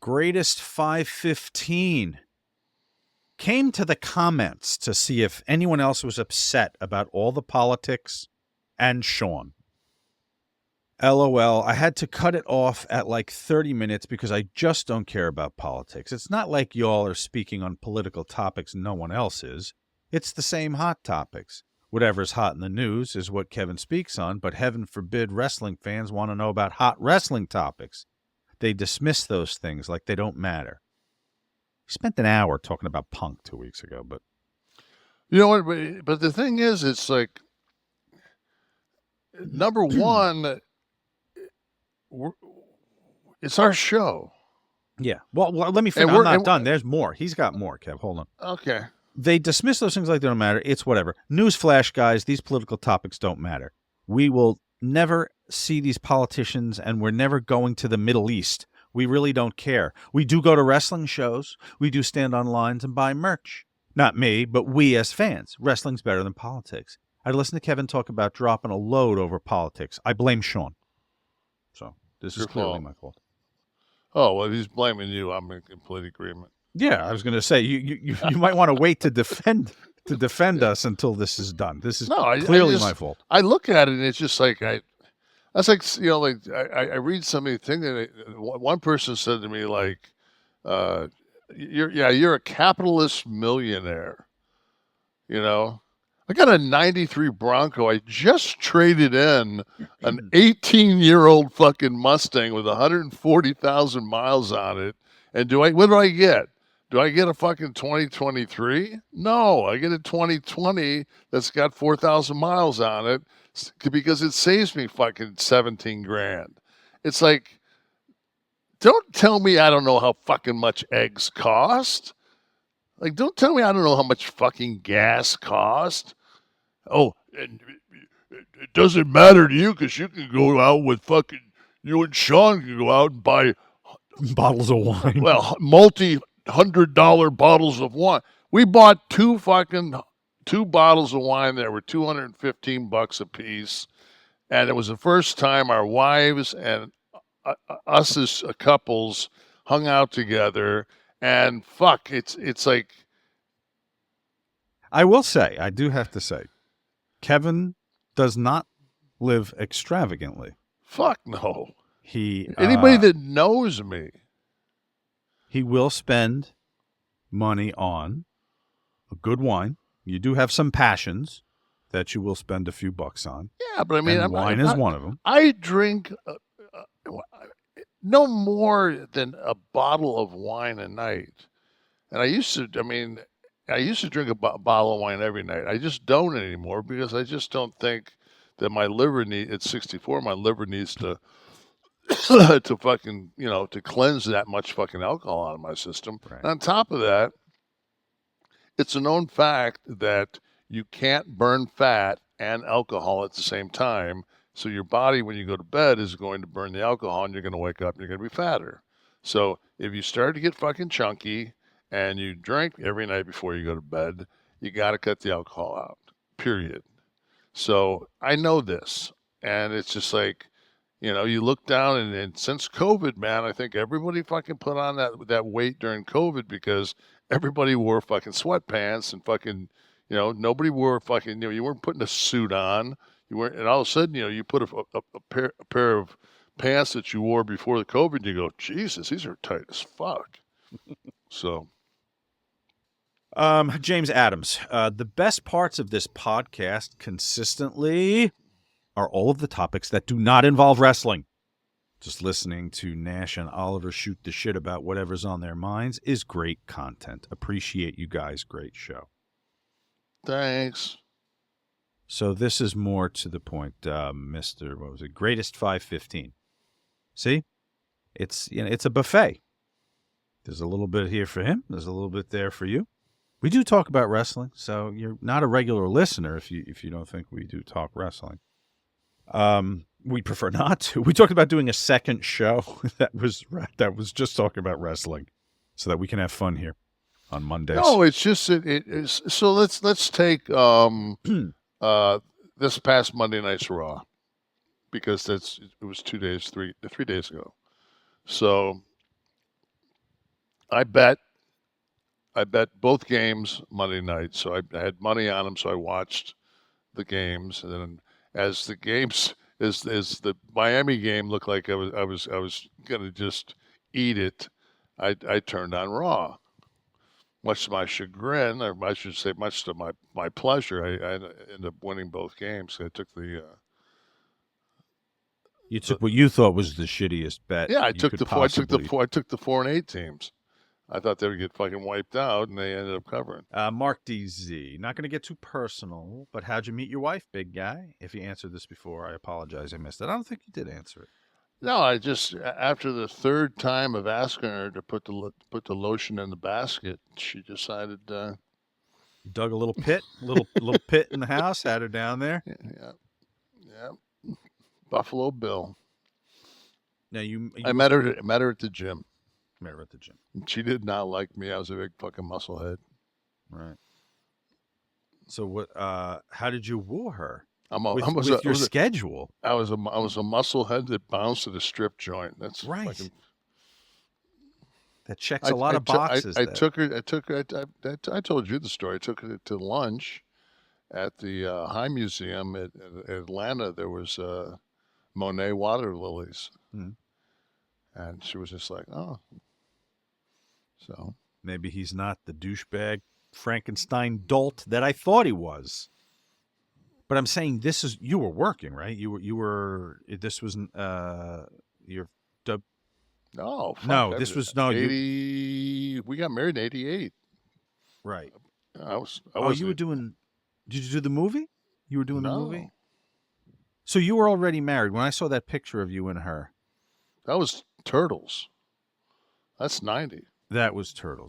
Greatest 515 came to the comments to see if anyone else was upset about all the politics and Sean. LOL, I had to cut it off at like 30 minutes because I just don't care about politics. It's not like y'all are speaking on political topics no one else is. It's the same hot topics. Whatever's hot in the news is what Kevin speaks on, but heaven forbid wrestling fans want to know about hot wrestling topics. They dismiss those things like they don't matter. We spent an hour talking about Punk 2 weeks ago, but... You know what? But the thing is, it's like, number one, it's our show. Yeah. Well, let me finish. I'm not done. There's more. He's got more, Kev. Hold on. Okay. They dismiss those things like they don't matter. It's whatever. Newsflash, guys, these political topics don't matter. We will never see these politicians, and we're never going to the Middle East. We really don't care. We do go to wrestling shows. We do stand on lines and buy merch. Not me, but we as fans. Wrestling's better than politics. I listened to Kevin talk about dropping a load over politics. I blame Sean. So this is clearly my fault. Oh, well, he's blaming you. I'm in complete agreement. Yeah, I was going to say you might want to wait to defend us until this is done. This is clearly my fault. I look at it and it's just like that's like, you know, like I read something and one person said to me like, you're a capitalist millionaire. You know, I got a 93 Bronco. I just traded in an 18-year-old fucking Mustang with 140,000 miles on it. And what do I get? Do I get a fucking 2023? No, I get a 2020 that's got 4,000 miles on it because it saves me fucking 17 grand. It's like, don't tell me I don't know how fucking much eggs cost. Like, don't tell me I don't know how much fucking gas cost. Oh, and it doesn't matter to you because you can go out with fucking, you and Sean can go out and buy bottles of wine. Well, multi-$100 bottles of wine. We bought two bottles of wine that were $215 a piece, and it was the first time our wives and us as couples hung out together. And fuck, it's like. I will say, I do have to say, Kevin does not live extravagantly. Fuck no. Anybody that knows me. He will spend money on a good wine. You do have some passions that you will spend a few bucks on. Yeah, but I mean, wine is one of them. I drink no more than a bottle of wine a night. And I used to drink a bottle of wine every night. I just don't anymore because I just don't think that my liver at 64, my liver needs to to fucking, you know, to cleanse that much fucking alcohol out of my system. Right. And on top of that, it's a known fact that you can't burn fat and alcohol at the same time. So your body, when you go to bed, is going to burn the alcohol and you're going to wake up and you're going to be fatter. So if you start to get fucking chunky and you drink every night before you go to bed, you got to cut the alcohol out, period. So I know this. And it's just like, you know, you look down and since COVID, man, I think everybody fucking put on that weight during COVID because everybody wore fucking sweatpants and fucking, you know, nobody wore fucking, you know, you weren't putting a suit on. You weren't, and all of a sudden, you know, you put a pair of pants that you wore before the COVID and you go, Jesus, these are tight as fuck. So. James Adams, the best parts of this podcast consistently are all of the topics that do not involve wrestling. Just listening to Nash and Oliver shoot the shit about whatever's on their minds is great content. Appreciate you guys. Great show. Thanks. So this is more to the point, Mr. What was it? Greatest 515. See? It's, you know, it's a buffet. There's a little bit here for him. There's a little bit there for you. We do talk about wrestling, so you're not a regular listener if you don't think we do talk wrestling. We prefer not to. We talked about doing a second show that was just talking about wrestling, so that we can have fun here on Mondays. No, it's just it is. So let's take this past Monday Night's Raw because it was 3 days ago. So I bet both games Monday night, so I had money on them, so I watched the games, and then as the games as the Miami game looked like I was gonna just eat it, I turned on Raw. Much to my chagrin, or I should say, much to my pleasure, I ended up winning both games. I took You the took what you thought was the shittiest bet yeah, you could possibly. I took the 4-8 teams. I thought they would get fucking wiped out, and they ended up covering. Mark DZ, not going to get too personal, but how'd you meet your wife, big guy? If you answered this before, I apologize. I missed it. I don't think you did answer it. No, I just after the third time of asking her to put the lotion in the basket, she decided. You dug a little pit, little pit in the house, had her down there. Yeah, yeah, Buffalo Bill. Now I met her at the gym. Met her at the gym. She did not like me. I was a big fucking musclehead. Right. So what? How did you woo her? With Your schedule. I was a musclehead that bounced at a strip joint. That's right. Fucking, that checks a lot of boxes. I took her. I told you the story. I took her to lunch at the High Museum at Atlanta. There was Monet water lilies, and she was just like, "Oh." So maybe he's not the douchebag Frankenstein dolt that I thought he was. But I'm saying you were working, right? You were this was your no, this was no 80. We got married in 88. Right. You were doing. Did you do the movie? You were doing the movie. No. So you were already married when I saw that picture of you and her. That was Turtles. That's 90. That was Turtles.